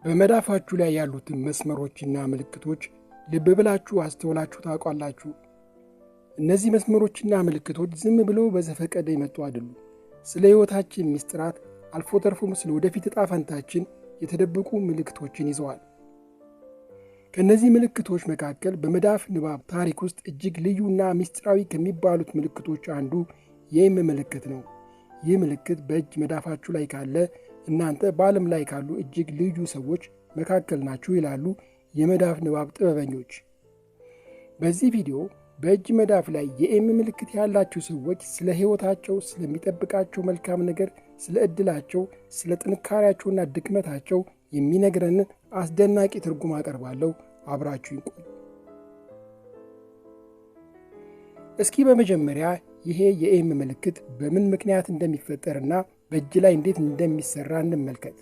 በመዳፋችሁ ላይ ያሉትን መስመሮችና ምልክቶች ልብ ብላችሁ አስተውላችሁ ታውቃላችሁ? እነዚህ መስመሮችና ምልክቶች ዝም ብለው በዘፈቀደ የመጡ አይደሉም። ስለ ሕይወታችን ምስጢራት አልፎ ተርፎም ስለ ወደፊት ዕጣ ፈንታችን የተደበቁ ምልክቶችን ይዘዋል። ከእነዚህ ምልክቶች መካከል በመዳፍ ንባብ ታሪክ ውስጥ እጅግ ልዩና ምስጢራዊ ከሚባሉት ምልክቶች አንዱ የኤም ምልክት ነው። ይህ ምልክት በእጅ መዳፋችሁ ላይ ካለ እናንተ በዓለም ላይ ካሉ እጅግ ልዩ ሰዎች መካከል ናችሁ ይላሉ የመዳፍ ንባብ ጥበበኞች። በዚህ ቪዲዮ በእጅ መዳፍ ላይ የኤም ምልክት ያላቸው ሰዎች ስለ ሕይወታቸው፣ ስለሚጠብቃቸው መልካም ነገር፣ ስለ ዕድላቸው፣ ስለ ጥንካሬያቸውና ድክመታቸው የሚነግረንን አስደናቂ ትርጉም አቀርባለሁ። አብራችሁ ይቆዩ። እስኪ በመጀመሪያ ይሄ የኤም ምልክት በምን ምክንያት እንደሚፈጠርና በእጅ ላይ እንዴት እንደሚሰራ እንመልከት።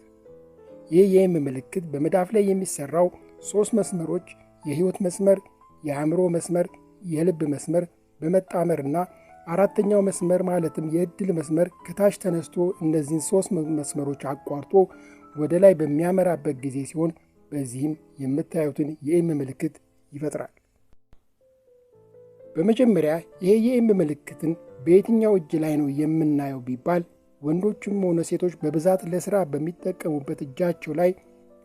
ይህ የኤም ምልክት በመዳፍ ላይ የሚሰራው 3 መስመሮች የሕይወት መስመር፣ የአእምሮ መስመር፣ የልብ መስመር በመጣመርና አራተኛው መስመር ማለትም የዕድል መስመር ከታች ተነስቶ እነዚህን 3 መስመሮች አቋርጦ ወደ ላይ በሚያመራበት ጊዜ ሲሆን በዚህም የምታዩትን የኤም ምልክት ይፈጥራል። በመጀመሪያ ይሄ የኤም ምልክትን በየትኛው እጅ ላይ ነው የምናየው ቢባል ወንዶችም ሆነ ሴቶች በብዛት ለሥራ በሚጠቀሙበት እጃቸው ላይ፣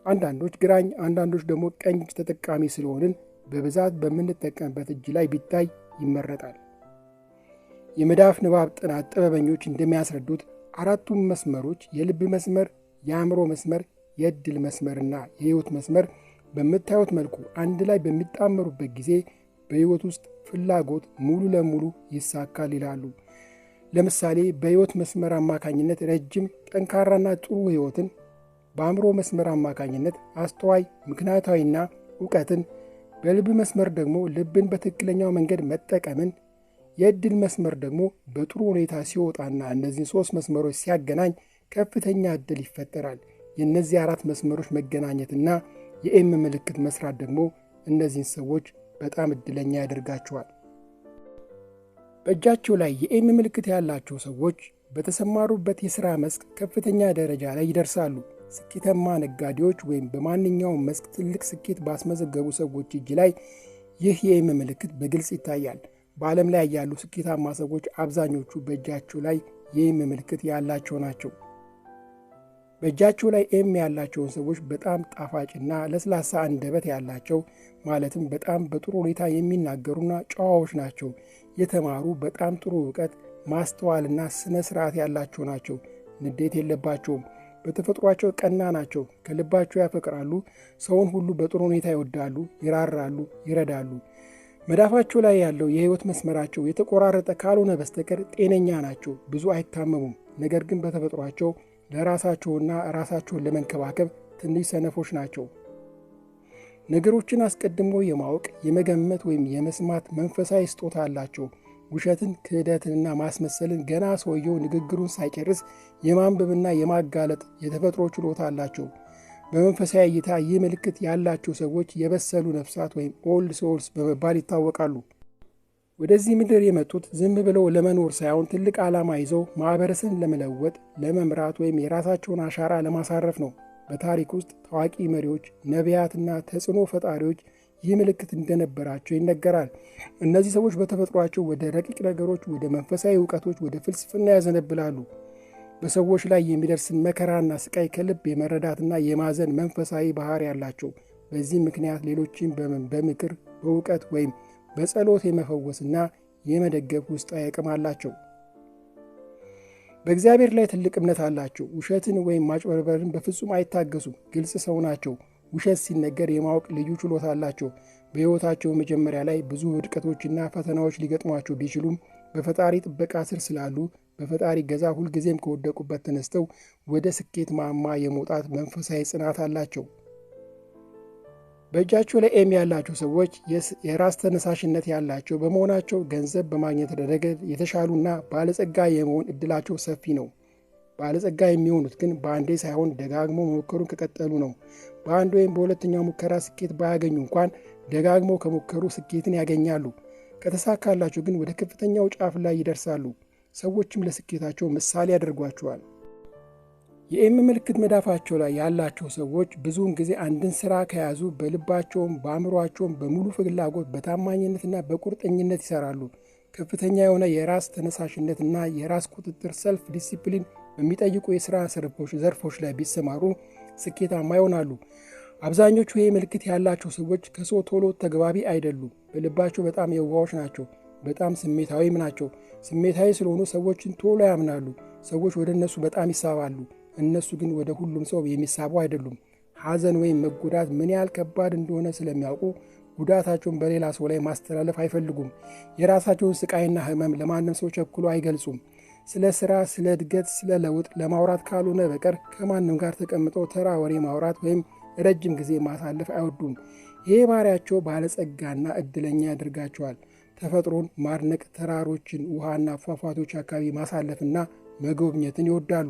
አንዳንዶች ግራኝ አንዳንዶች ደግሞ ቀኝ እጅ ተጠቃሚ ስለሆንን በብዛት በምንጠቀምበት እጅ ላይ ቢታይ ይመረጣል። የመዳፍ ንባብ ጥናት ጥበበኞች እንደሚያስረዱት አራቱም መስመሮች የልብ መስመር፣ የአእምሮ መስመር፣ የዕድል መስመርና የሕይወት መስመር በምታዩት መልኩ አንድ ላይ በሚጣመሩበት ጊዜ በሕይወት ውስጥ ፍላጎት ሙሉ ለሙሉ ይሳካል ይላሉ። ለምሳሌ በሕይወት መስመር አማካኝነት ረጅም ጠንካራና ጥሩ ሕይወትን፣ በአእምሮ መስመር አማካኝነት አስተዋይ ምክንያታዊና ዕውቀትን፣ በልብ መስመር ደግሞ ልብን በትክክለኛው መንገድ መጠቀምን፣ የዕድል መስመር ደግሞ በጥሩ ሁኔታ ሲወጣና እነዚህን 3 መስመሮች ሲያገናኝ ከፍተኛ ዕድል ይፈጠራል። የእነዚህ 4 መስመሮች መገናኘትና የኤም ምልክት መስራት ደግሞ እነዚህን ሰዎች በጣም ዕድለኛ ያደርጋቸዋል። በእጃቸው ላይ የኤም ምልክት ያላቸው ሰዎች በተሰማሩበት የሥራ መስክ ከፍተኛ ደረጃ ላይ ይደርሳሉ። ስኬታማ ነጋዴዎች ወይም በማንኛውም መስክ ትልቅ ስኬት ባስመዘገቡ ሰዎች እጅ ላይ ይህ የኤም ምልክት በግልጽ ይታያል። በዓለም ላይ ያሉ ስኬታማ ሰዎች አብዛኞቹ በእጃቸው ላይ የኤም ምልክት ያላቸው ናቸው። በእጃቸው ላይ ኤም ያላቸውን ሰዎች በጣም ጣፋጭና ለስላሳ አንደበት ያላቸው፣ ማለትም በጣም በጥሩ ሁኔታ የሚናገሩና ጨዋዎች ናቸው። የተማሩ፣ በጣም ጥሩ ዕውቀት፣ ማስተዋልና ስነ ስርዓት ያላቸው ናቸው። ንዴት የለባቸውም። በተፈጥሯቸው ቀና ናቸው። ከልባቸው ያፈቅራሉ። ሰውን ሁሉ በጥሩ ሁኔታ ይወዳሉ፣ ይራራሉ፣ ይረዳሉ። መዳፋቸው ላይ ያለው የሕይወት መስመራቸው የተቆራረጠ ካልሆነ በስተቀር ጤነኛ ናቸው። ብዙ አይታመሙም። ነገር ግን በተፈጥሯቸው ለራሳቸውና ራሳቸውን ለመንከባከብ ትንሽ ሰነፎች ናቸው። ነገሮችን አስቀድሞ የማወቅ የመገመት ወይም የመስማት መንፈሳዊ ስጦታ አላቸው። ውሸትን፣ ክህደትንና ማስመሰልን ገና ሰውየው ንግግሩን ሳይጨርስ የማንበብና የማጋለጥ የተፈጥሮ ችሎታ አላቸው። በመንፈሳዊ እይታ ይህ ምልክት ያላቸው ሰዎች የበሰሉ ነፍሳት ወይም ኦልድ ሶልስ በመባል ይታወቃሉ። ወደዚህ ምድር የመጡት ዝም ብለው ለመኖር ሳይሆን ትልቅ ዓላማ ይዘው ማኅበረሰብን ለመለወጥ፣ ለመምራት ወይም የራሳቸውን አሻራ ለማሳረፍ ነው። በታሪክ ውስጥ ታዋቂ መሪዎች፣ ነቢያትና ተጽዕኖ ፈጣሪዎች ይህ ምልክት እንደነበራቸው ይነገራል። እነዚህ ሰዎች በተፈጥሯቸው ወደ ረቂቅ ነገሮች፣ ወደ መንፈሳዊ ዕውቀቶች፣ ወደ ፍልስፍና ያዘነብላሉ። በሰዎች ላይ የሚደርስን መከራና ስቃይ ከልብ የመረዳትና የማዘን መንፈሳዊ ባህሪ ያላቸው። በዚህ ምክንያት ሌሎችን በምክር በዕውቀት ወይም በጸሎት የመፈወስና የመደገፍ ውስጣዊ አቅም አላቸው። በእግዚአብሔር ላይ ትልቅ እምነት አላቸው። ውሸትን ወይም ማጭበርበርን በፍጹም አይታገሱም። ግልጽ ሰው ናቸው። ውሸት ሲነገር የማወቅ ልዩ ችሎታ አላቸው። በሕይወታቸው መጀመሪያ ላይ ብዙ ውድቀቶችና ፈተናዎች ሊገጥሟቸው ቢችሉም በፈጣሪ ጥበቃ ስር ስላሉ በፈጣሪ ገዛ ሁልጊዜም ከወደቁበት ተነስተው ወደ ስኬት ማማ የመውጣት መንፈሳዊ ጽናት አላቸው። በእጃቸው ላይ ኤም ያላቸው ሰዎች የራስ ተነሳሽነት ያላቸው በመሆናቸው ገንዘብ በማግኘት ረገድ የተሻሉና ባለጸጋ የመሆን ዕድላቸው ሰፊ ነው። ባለጸጋ የሚሆኑት ግን በአንዴ ሳይሆን ደጋግሞ መሞከሩን ከቀጠሉ ነው። በአንድ ወይም በሁለተኛው ሙከራ ስኬት ባያገኙ እንኳን ደጋግሞ ከሞከሩ ስኬትን ያገኛሉ። ከተሳካላቸው ግን ወደ ከፍተኛው ጫፍ ላይ ይደርሳሉ። ሰዎችም ለስኬታቸው ምሳሌ ያደርጓቸዋል። የኤም ምልክት መዳፋቸው ላይ ያላቸው ሰዎች ብዙውን ጊዜ አንድን ስራ ከያዙ በልባቸውም በአእምሯቸውም በሙሉ ፍላጎት በታማኝነትና በቁርጠኝነት ይሰራሉ። ከፍተኛ የሆነ የራስ ተነሳሽነትና የራስ ቁጥጥር ሰልፍ ዲሲፕሊን በሚጠይቁ የሥራ ዘርፎች ላይ ቢሰማሩ ስኬታማ ይሆናሉ። አብዛኞቹ ይህ ምልክት ያላቸው ሰዎች ከሰው ቶሎ ተግባቢ አይደሉም። በልባቸው በጣም የዋሆች ናቸው። በጣም ስሜታዊም ናቸው። ስሜታዊ ስለሆኑ ሰዎችን ቶሎ ያምናሉ። ሰዎች ወደ እነሱ በጣም ይሳባሉ። እነሱ ግን ወደ ሁሉም ሰው የሚሳቡ አይደሉም። ሐዘን ወይም መጎዳት ምን ያህል ከባድ እንደሆነ ስለሚያውቁ ጉዳታቸውን በሌላ ሰው ላይ ማስተላለፍ አይፈልጉም። የራሳቸውን ስቃይና ህመም ለማንም ሰው ቸኩሎ አይገልጹም። ስለ ስራ፣ ስለ እድገት፣ ስለ ለውጥ ለማውራት ካልሆነ በቀር ከማንም ጋር ተቀምጠው ተራ ወሬ ማውራት ወይም ረጅም ጊዜ ማሳለፍ አይወዱም። ይህ ባህሪያቸው ባለጸጋና እድለኛ ያደርጋቸዋል። ተፈጥሮን ማድነቅ፣ ተራሮችን፣ ውሃና ፏፏቴዎች አካባቢ ማሳለፍና መጎብኘትን ይወዳሉ።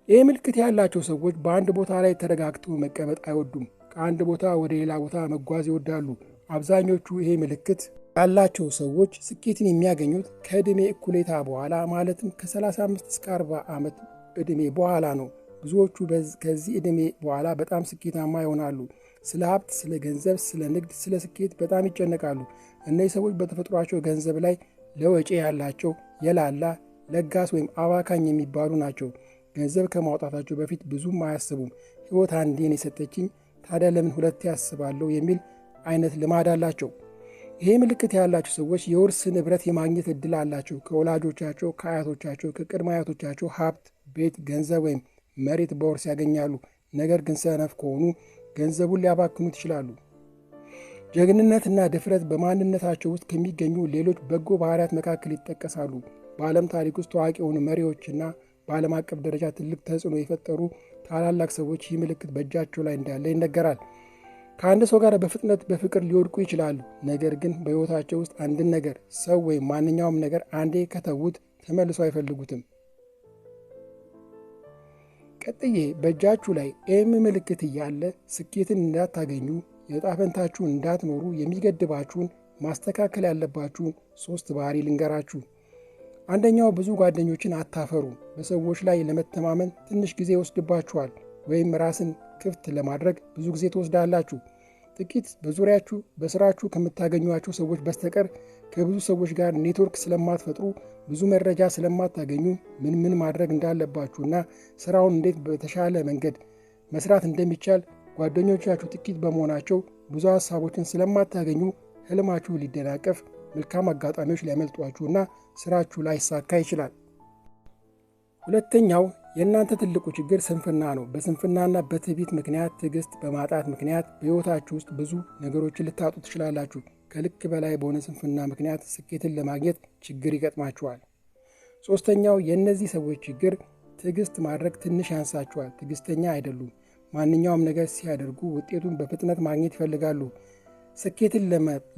ይህ ምልክት ያላቸው ሰዎች በአንድ ቦታ ላይ ተረጋግተው መቀመጥ አይወዱም። ከአንድ ቦታ ወደ ሌላ ቦታ መጓዝ ይወዳሉ። አብዛኞቹ ይሄ ምልክት ያላቸው ሰዎች ስኬትን የሚያገኙት ከዕድሜ እኩሌታ በኋላ ማለትም ከ35 እስከ 40 ዓመት ዕድሜ በኋላ ነው። ብዙዎቹ ከዚህ ዕድሜ በኋላ በጣም ስኬታማ ይሆናሉ። ስለ ሀብት፣ ስለ ገንዘብ፣ ስለ ንግድ፣ ስለ ስኬት በጣም ይጨነቃሉ። እነዚህ ሰዎች በተፈጥሯቸው ገንዘብ ላይ ለወጪ ያላቸው የላላ ለጋስ ወይም አባካኝ የሚባሉ ናቸው። ገንዘብ ከማውጣታቸው በፊት ብዙም አያስቡም። ሕይወት አንዴን የሰጠችኝ ታዲያ ለምን ሁለቴ ያስባለሁ የሚል አይነት ልማድ አላቸው። ይሄ ምልክት ያላቸው ሰዎች የውርስ ንብረት የማግኘት እድል አላቸው። ከወላጆቻቸው፣ ከአያቶቻቸው፣ ከቅድመ አያቶቻቸው ሀብት፣ ቤት፣ ገንዘብ ወይም መሬት በውርስ ያገኛሉ። ነገር ግን ሰነፍ ከሆኑ ገንዘቡን ሊያባክኑት ይችላሉ። ጀግንነትና ድፍረት በማንነታቸው ውስጥ ከሚገኙ ሌሎች በጎ ባህሪያት መካከል ይጠቀሳሉ። በዓለም ታሪክ ውስጥ ታዋቂ የሆኑ መሪዎችና በዓለም አቀፍ ደረጃ ትልቅ ተጽዕኖ የፈጠሩ ታላላቅ ሰዎች ይህ ምልክት በእጃቸው ላይ እንዳለ ይነገራል። ከአንድ ሰው ጋር በፍጥነት በፍቅር ሊወድቁ ይችላሉ። ነገር ግን በሕይወታቸው ውስጥ አንድን ነገር፣ ሰው ወይም ማንኛውም ነገር አንዴ ከተዉት ተመልሶ አይፈልጉትም። ቀጥዬ በእጃችሁ ላይ ኤም ምልክት እያለ ስኬትን እንዳታገኙ፣ የዕጣ ፈንታችሁን እንዳትኖሩ የሚገድባችሁን ማስተካከል ያለባችሁን 3 ባህሪ ልንገራችሁ። አንደኛው ብዙ ጓደኞችን አታፈሩ። በሰዎች ላይ ለመተማመን ትንሽ ጊዜ ይወስድባችኋል፣ ወይም ራስን ክፍት ለማድረግ ብዙ ጊዜ ትወስዳላችሁ። ጥቂት በዙሪያችሁ በስራችሁ ከምታገኟቸው ሰዎች በስተቀር ከብዙ ሰዎች ጋር ኔትወርክ ስለማትፈጥሩ ብዙ መረጃ ስለማታገኙ ምን ማድረግ እንዳለባችሁና ስራውን እንዴት በተሻለ መንገድ መስራት እንደሚቻል ጓደኞቻችሁ ጥቂት በመሆናቸው ብዙ ሀሳቦችን ስለማታገኙ ህልማችሁ ሊደናቀፍ፣ መልካም አጋጣሚዎች ሊያመልጧችሁና ስራችሁ ላይሳካ ይችላል። ሁለተኛው የእናንተ ትልቁ ችግር ስንፍና ነው። በስንፍናና በትዕቢት ምክንያት፣ ትዕግስት በማጣት ምክንያት በሕይወታችሁ ውስጥ ብዙ ነገሮችን ልታጡ ትችላላችሁ። ከልክ በላይ በሆነ ስንፍና ምክንያት ስኬትን ለማግኘት ችግር ይገጥማችኋል። ሶስተኛው የእነዚህ ሰዎች ችግር ትዕግስት ማድረግ ትንሽ ያንሳችኋል። ትዕግስተኛ አይደሉም። ማንኛውም ነገር ሲያደርጉ ውጤቱን በፍጥነት ማግኘት ይፈልጋሉ። ስኬትን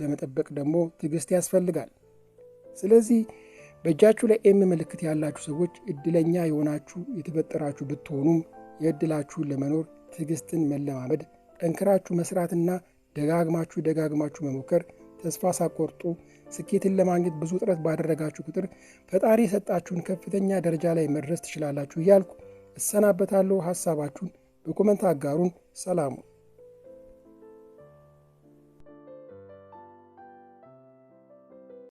ለመጠበቅ ደግሞ ትዕግስት ያስፈልጋል። ስለዚህ በእጃችሁ ላይ ኤም ምልክት ያላችሁ ሰዎች እድለኛ የሆናችሁ የተፈጠራችሁ ብትሆኑም የእድላችሁን ለመኖር ትዕግስትን መለማመድ፣ ጠንክራችሁ መስራትና ደጋግማችሁ መሞከር፣ ተስፋ ሳትቆርጡ ስኬትን ለማግኘት ብዙ ጥረት ባደረጋችሁ ቁጥር ፈጣሪ የሰጣችሁን ከፍተኛ ደረጃ ላይ መድረስ ትችላላችሁ እያልኩ እሰናበታለሁ። ሐሳባችሁን በኮመንት አጋሩን። ሰላሙ